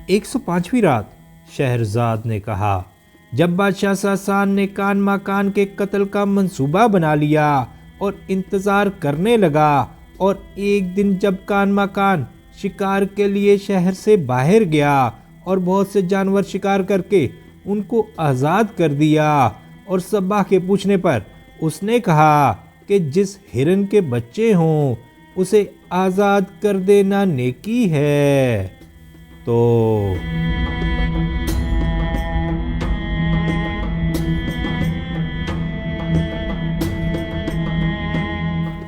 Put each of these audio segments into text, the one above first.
105ویں رات شہرزاد نے کہا، جب بادشاہ ساسان نے کان ماکان کے قتل کا منصوبہ بنا لیا اور انتظار کرنے لگا، اور ایک دن جب کان ماکان شکار کے لیے شہر سے باہر گیا اور بہت سے جانور شکار کر کے ان کو آزاد کر دیا، اور صباح کے پوچھنے پر اس نے کہا کہ جس ہرن کے بچے ہوں اسے آزاد کر دینا نیکی ہے، تو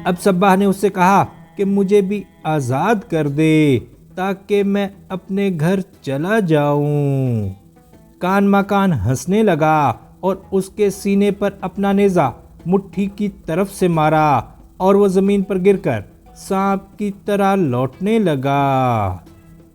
اب صباح نے اس سے کہا کہ مجھے بھی آزاد کر دے تاکہ میں اپنے گھر چلا جاؤں۔ کان ماکان ہنسنے لگا اور اس کے سینے پر اپنا نیزہ مٹھی کی طرف سے مارا، اور وہ زمین پر گر کر سانپ کی طرح لوٹنے لگا۔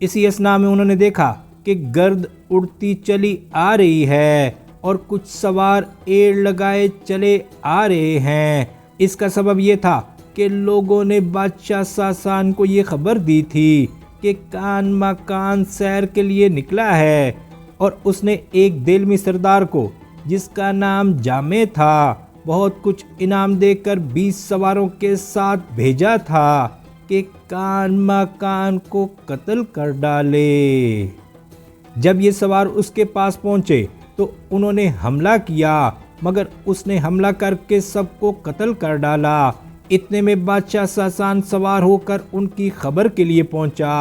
اسی اثناء میں انہوں نے دیکھا کہ گرد اڑتی چلی آ رہی ہے اور کچھ سوار ایڑ لگائے چلے آ رہے ہیں۔ اس کا سبب یہ تھا کہ لوگوں نے بادشاہ ساسان کو یہ خبر دی تھی کہ کان ماکان سیر کے لیے نکلا ہے، اور اس نے ایک دیلمی سردار کو جس کا نام جامع تھا بہت کچھ انعام دے کر 20 سواروں کے ساتھ بھیجا تھا کہ کان ماکان کو قتل کر ڈالے۔ جب یہ سوار اس کے پاس پہنچے تو انہوں نے حملہ کیا، مگر اس نے حملہ کر کے سب کو قتل کر ڈالا۔ اتنے میں بادشاہ ساسان سوار ہو کر ان کی خبر کے لیے پہنچا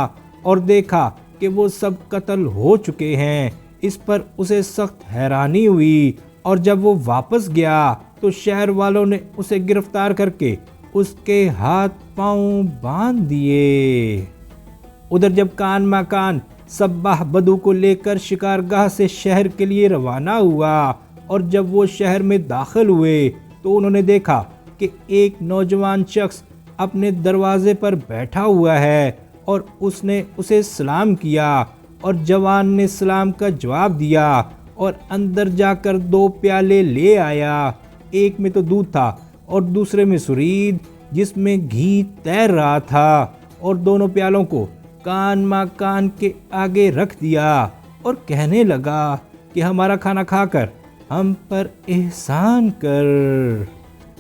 اور دیکھا کہ وہ سب قتل ہو چکے ہیں۔ اس پر اسے سخت حیرانی ہوئی، اور جب وہ واپس گیا تو شہر والوں نے اسے گرفتار کر کے اس کے ہاتھ پاؤں باندھ دیے۔ ادھر جب کان ماکان صباح بدو کو لے کر شکارگاہ سے شہر کے لیے روانہ ہوا، اور جب وہ شہر میں داخل ہوئے تو انہوں نے دیکھا کہ ایک نوجوان شخص اپنے دروازے پر بیٹھا ہوا ہے، اور اس نے اسے سلام کیا، اور جوان نے سلام کا جواب دیا اور اندر جا کر 2 پیالے لے آیا۔ ایک میں تو دودھ تھا اور دوسرے میں سرید جس میں گھی تیر رہا تھا، اور دونوں پیالوں کو کان ماکان کے آگے رکھ دیا اور کہنے لگا کہ ہمارا کھانا کھا کر ہم پر احسان کر۔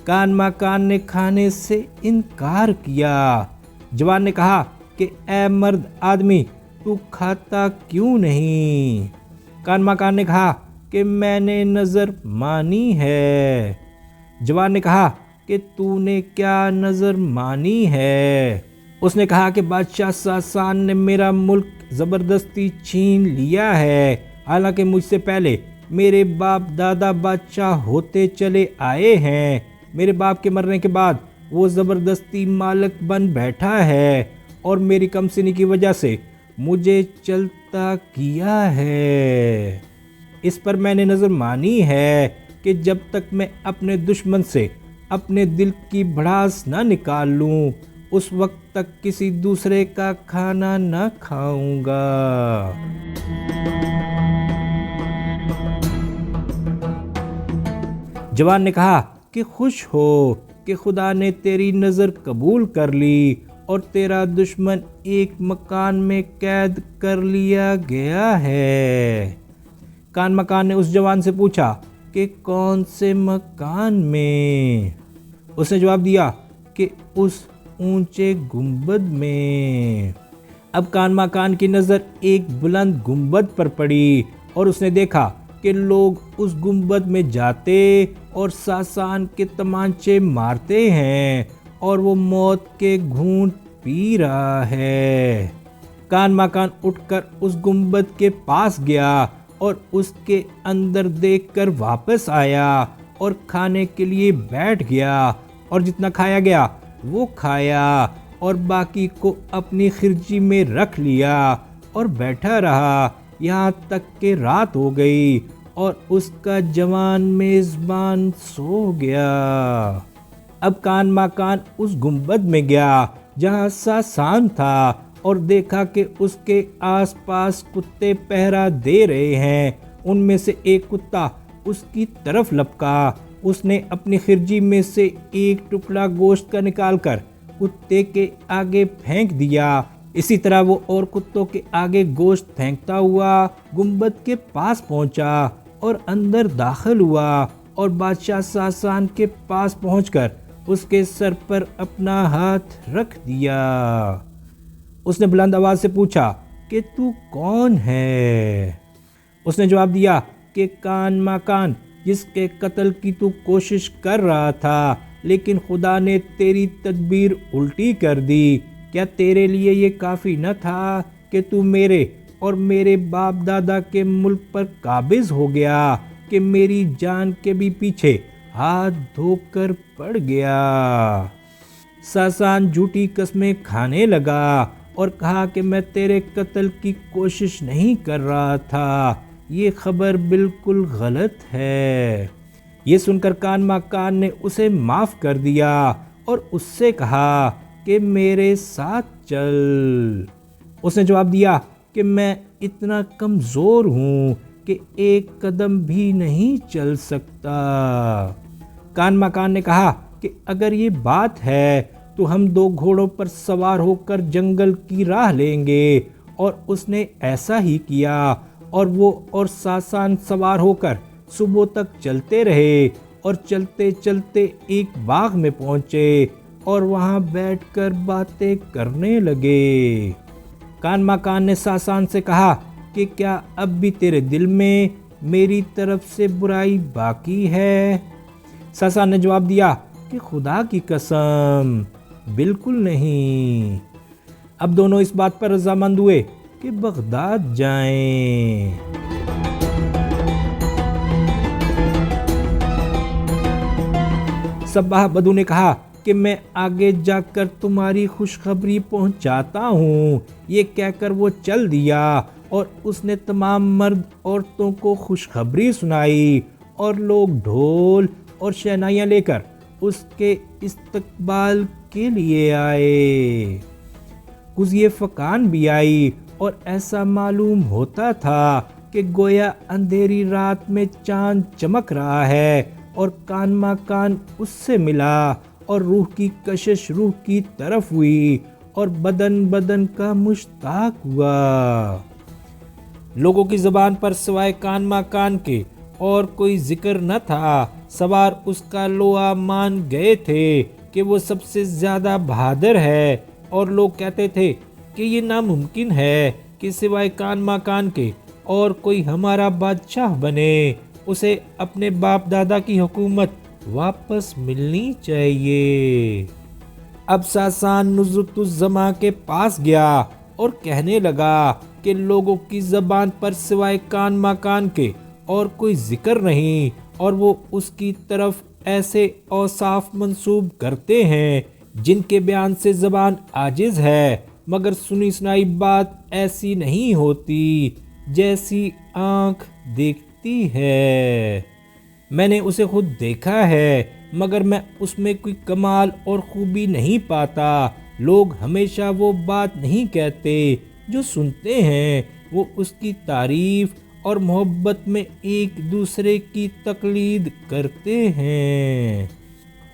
کان ماکان نے کھانے سے انکار کیا۔ جوان نے کہا کہ اے مرد آدمی، تو کھاتا کیوں نہیں؟ کان ماکان نے کہا کہ میں نے نظر مانی ہے۔ جوان نے کہا کہ تو نے کیا نظر مانی ہے؟ اس نے کہا کہ بادشاہ ساسان نے میرا ملک زبردستی چھین لیا ہے، حالانکہ مجھ سے پہلے میرے باپ دادا بادشاہ ہوتے چلے آئے ہیں۔ میرے باپ کے مرنے کے بعد وہ زبردستی مالک بن بیٹھا ہے، اور میری کم سنی کی وجہ سے مجھے چلتا کیا ہے۔ اس پر میں نے نظر مانی ہے کہ جب تک میں اپنے دشمن سے اپنے دل کی بھڑاس نہ نکال لوں، اس وقت تک کسی دوسرے کا کھانا نہ کھاؤں گا۔ جوان نے کہا کہ خوش ہو کہ خدا نے تیری نظر قبول کر لی، اور تیرا دشمن ایک مکان میں قید کر لیا گیا ہے۔ کان ماکان نے اس جوان سے پوچھا کہ کون سے مکان میں؟ اس نے جواب دیا کہ اس اونچے گنبد میں۔ اب کان ماکان کی نظر ایک بلند گنبد پر پڑی، اور اس نے دیکھا کہ لوگ اس گنبد میں جاتے اور ساسان کے تمانچے مارتے ہیں، اور وہ موت کے گھونٹ پی رہا ہے۔ کان ماکان اٹھ کر اس گنبد کے پاس گیا اور اس کے اندر دیکھ کر واپس آیا اور کھانے کے لیے بیٹھ گیا، اور جتنا کھایا گیا وہ کھایا اور باقی کو اپنی خرجی میں رکھ لیا اور بیٹھا رہا یہاں تک کہ رات ہو گئی، اور اس کا جوان میزبان سو گیا۔ اب کان ماکان اس گنبد میں گیا جہاں ساسان تھا، اور دیکھا کہ اس کے آس پاس کتے پہرا دے رہے ہیں۔ ان میں سے ایک کتا اس کی طرف لپکا، اس نے اپنی خرجی میں سے ایک ٹکڑا گوشت کا نکال کر کتے کے آگے پھینک دیا، اسی طرح وہ اور کتوں کے آگے گوشت پھینکتا ہوا گنبد کے پاس پہنچا اور اندر داخل ہوا اور بادشاہ ساسان کے پاس پہنچ کر اس کے سر پر اپنا ہاتھ رکھ دیا۔ اس نے بلند آواز سے پوچھا کہ تو کون ہے؟ اس نے جواب دیا کہ کان ماکان، جس کے قتل کی تو کوشش کر رہا تھا، لیکن خدا نے تیری تدبیر الٹی کر دی۔ کیا تیرے لیے یہ کافی نہ تھا کہ تو میرے اور میرے باپ دادا کے ملک پر قابض ہو گیا کہ میری جان کے بھی پیچھے ہاتھ دھو کر پڑ گیا؟ ساسان جھوٹی قسمیں کھانے لگا اور کہا کہ میں تیرے قتل کی کوشش نہیں کر رہا تھا، یہ خبر بالکل غلط ہے۔ یہ سن کر کان ماکان نے اسے معاف کر دیا اور اس سے کہا کہ میرے ساتھ چل۔ اس نے جواب دیا کہ میں اتنا کمزور ہوں کہ ایک قدم بھی نہیں چل سکتا۔ کان ماکان نے کہا کہ اگر یہ بات ہے تو ہم 2 گھوڑوں پر سوار ہو کر جنگل کی راہ لیں گے، اور اس نے ایسا ہی کیا، اور وہ اور ساسان سوار ہو کر صبح تک چلتے رہے اور چلتے چلتے ایک باغ میں پہنچے اور وہاں بیٹھ کر باتیں کرنے لگے۔ کان ماکان نے ساسان سے کہا کہ کیا اب بھی تیرے دل میں میری طرف سے برائی باقی ہے؟ ساسان نے جواب دیا کہ خدا کی قسم بالکل نہیں۔ اب دونوں اس بات پر رضامند ہوئے کہ بغداد جائیں۔ سباہ بدو نے کہا کہ میں آگے جا کر تمہاری خوشخبری پہنچاتا ہوں۔ یہ کہہ کر وہ چل دیا اور اس نے تمام مرد عورتوں کو خوشخبری سنائی، اور لوگ ڈھول اور شہنائیاں لے کر اس کے استقبال کے لیے آئے۔ قضیہ فقان بھی آئی، اور ایسا معلوم ہوتا تھا کہ گویا اندھیری رات میں چاند چمک رہا ہے، اور کان ماکان اس سے ملا، اور روح کی کشش روح کی طرف ہوئی، اور بدن بدن کا مشتاق ہوا۔ لوگوں کی زبان پر سوائے کان ماکان کے اور کوئی ذکر نہ تھا۔ سوار اس کا لوا مان گئے تھے کہ وہ سب سے زیادہ بہادر ہے، اور لوگ کہتے تھے کہ یہ ناممکن ہے کہ سوائے کان ماکان کے اور کوئی ہمارا بادشاہ بنے۔ اسے اپنے باپ دادا کی حکومت واپس ملنی چاہیے۔ اب ساسان نزرت الزماں کے پاس گیا اور کہنے لگا کہ لوگوں کی زبان پر سوائے کان ماکان کے اور کوئی ذکر نہیں، اور وہ اس کی طرف ایسے اوصاف منسوب کرتے ہیں جن کے بیان سے زبان عاجز ہے، مگر سنی سنائی بات ایسی نہیں ہوتی جیسی آنکھ دیکھتی ہے۔ میں نے اسے خود دیکھا ہے، مگر میں اس میں کوئی کمال اور خوبی نہیں پاتا۔ لوگ ہمیشہ وہ بات نہیں کہتے جو سنتے ہیں، وہ اس کی تعریف اور محبت میں ایک دوسرے کی تقلید کرتے ہیں۔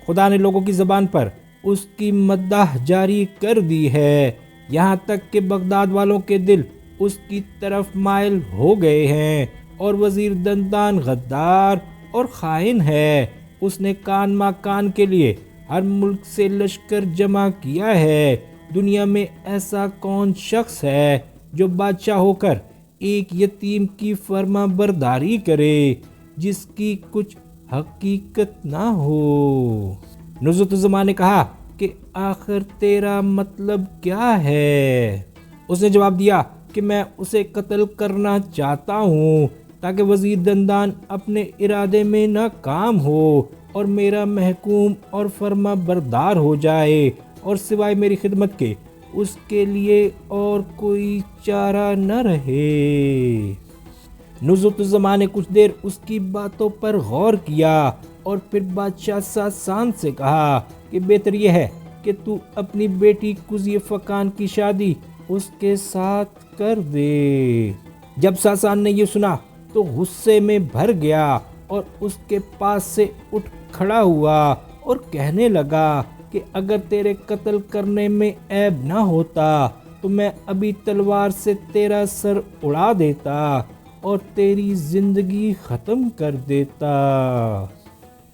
خدا نے لوگوں کی زبان پر اس کی مدح جاری کر دی ہے، یہاں تک کہ بغداد والوں کے دل اس کی طرف مائل ہو گئے ہیں، اور وزیر دندان غدار اور خائن ہے۔ اس نے کان ماکان کے لیے ہر ملک سے لشکر جمع کیا ہے۔ دنیا میں ایسا کون شخص ہے جو بادشاہ ہو کر ایک یتیم کی فرما برداری کرے جس کی کچھ حقیقت نہ ہو؟ نزرت الزماں نے کہا کہ آخر تیرا مطلب کیا ہے؟ اس نے جواب دیا کہ میں اسے قتل کرنا چاہتا ہوں تاکہ وزیر دندان اپنے ارادے میں ناکام ہو اور میرا محکوم اور فرما بردار ہو جائے، اور سوائے میری خدمت کے اس کے لیے اور کوئی چارہ نہ رہے۔ نزرت الزماں نے کچھ دیر اس کی باتوں پر غور کیا اور پھر بادشاہ ساسان سے کہا کہ بہتر یہ ہے کہ تو اپنی بیٹی قضیہ فقان کی شادی اس کے ساتھ کر دے۔ جب ساسان نے یہ سنا تو غصے میں بھر گیا اور اس کے پاس سے اٹھ کھڑا ہوا اور کہنے لگا کہ اگر تیرے قتل کرنے میں عیب نہ ہوتا تو میں ابھی تلوار سے تیرا سر اڑا دیتا اور تیری زندگی ختم کر دیتا۔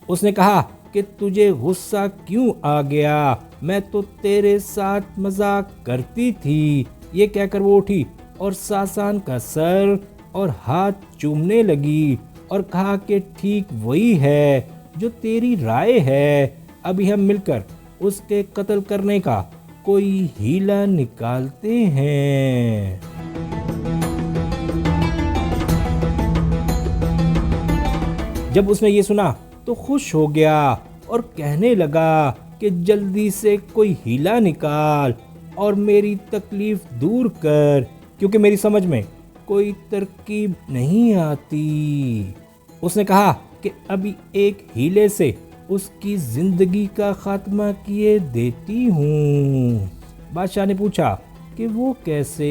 اس نے کہا کہ تجھے غصہ کیوں آ گیا، میں تو تیرے ساتھ مذاق کرتی تھی۔ یہ کہہ کر وہ اٹھی اور ساسان کا سر اور ہاتھ چومنے لگی اور کہا کہ ٹھیک وہی ہے جو تیری رائے ہے، ابھی ہم مل کر اس کے قتل کرنے کا کوئی ہیلا نکالتے ہیں۔ جب اس نے یہ سنا تو خوش ہو گیا اور کہنے لگا کہ جلدی سے کوئی ہیلا نکال اور میری تکلیف دور کر، کیونکہ میری سمجھ میں کوئی ترکیب نہیں آتی۔ اس نے کہا کہ ابھی ایک ہیلے سے اس کی زندگی کا خاتمہ کیے دیتی ہوں۔ بادشاہ نے پوچھا کہ وہ کیسے؟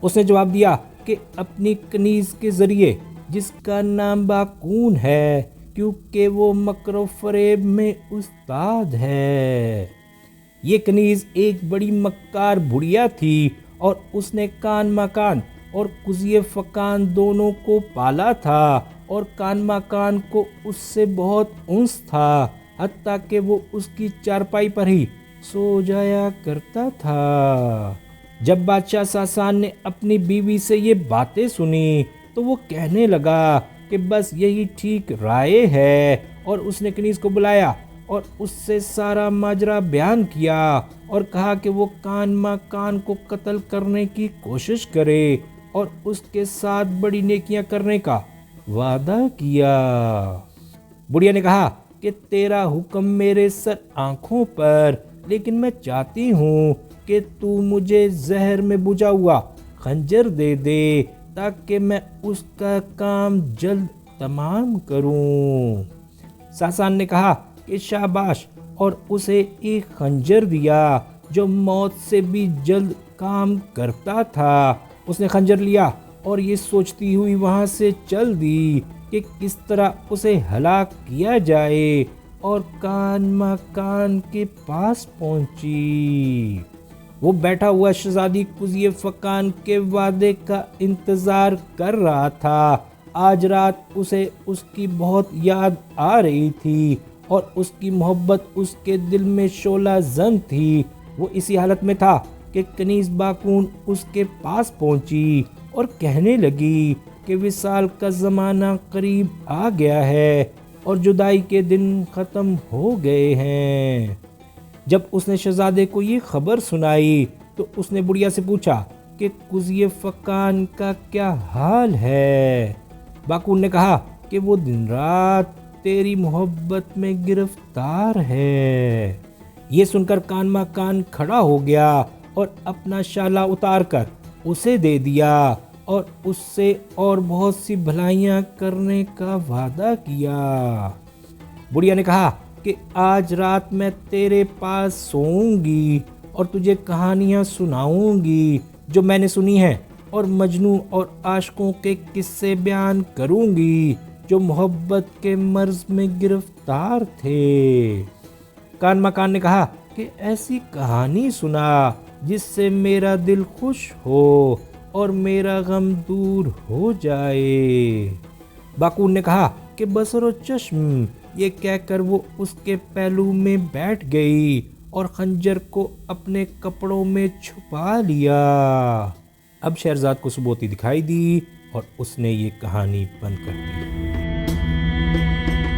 اس نے جواب دیا کہ اپنی کنیز کے ذریعے، جس کا نام باقون ہے، کیونکہ وہ مکر و فریب میں استاد ہے۔ یہ کنیز ایک بڑی مکار بڑھیا تھی اور اس نے کان مکان اور قضیہ فقان دونوں کو پالا تھا، اور کان مکان کو اس سے بہت انس تھا، حتیٰ کہ وہ اس کی چارپائی پر ہی سو جایا کرتا تھا۔ جب بادشاہ ساسان نے اپنی بیوی سے یہ باتیں سنی تو وہ کہنے لگا کہ بس یہی ٹھیک رائے ہے، اور اس نے کنیز کو بلایا اور اس سے سارا ماجرا بیان کیا اور کہا کہ وہ کان مکان کو قتل کرنے کی کوشش کرے اور اس کے ساتھ بڑی نیکیاں کرنے کا وعدہ کیا۔ بڑھیا نے کہا کہ تیرا حکم میرے سر آنکھوں پر، لیکن میں چاہتی ہوں کہ تو مجھے زہر میں بجھا ہوا خنجر دے دے تاکہ میں اس کا کام جلد تمام کروں۔ ساسان نے کہا کہ شاباش، اور اسے ایک خنجر دیا جو موت سے بھی جلد کام کرتا تھا۔ اس نے خنجر لیا اور یہ سوچتی ہوئی وہاں سے چل دی کہ کس طرح اسے ہلاک کیا جائے، اور کان مکان کے پاس پہنچی۔ وہ بیٹھا ہوا شہزادی قضیہ فقان کے وعدے کا انتظار کر رہا تھا۔ آج رات اسے اس کی بہت یاد آ رہی تھی اور اس کی محبت اس کے دل میں شعلہ زن تھی۔ وہ اسی حالت میں تھا کہ کنیز باقون اس کے پاس پہنچی اور کہنے لگی کہ وصال کا زمانہ قریب آ گیا ہے اور جدائی کے دن ختم ہو گئے ہیں۔ جب اس نے شہزادے کو یہ خبر سنائی تو اس نے بڑھیا سے پوچھا کہ قضیہ فقان کا کیا حال ہے؟ باقون نے کہا کہ وہ دن رات تیری محبت میں گرفتار ہے۔ یہ سن کر کان مکان کھڑا ہو گیا اور اپنا شالہ اتار کر اسے دے دیا اور اس سے اور بہت سی بھلائیاں کرنے کا وعدہ کیا۔ بڑھیا نے کہا کہ آج رات میں تیرے پاس سوؤں گی اور تجھے کہانیاں سناؤں گی جو میں نے سنی ہیں، اور مجنوں اور عاشقوں کے قصے بیان کروں گی جو محبت کے مرض میں گرفتار تھے۔ کان مکان نے کہا کہ ایسی کہانی سنا جس سے میرا دل خوش ہو اور میرا غم دور ہو جائے۔ باقون نے کہا کہ بصر و چشم۔ یہ کہہ کر وہ اس کے پہلو میں بیٹھ گئی اور خنجر کو اپنے کپڑوں میں چھپا لیا۔ اب شہرزاد کو سبوتی دکھائی دی اور اس نے یہ کہانی بند کر دی۔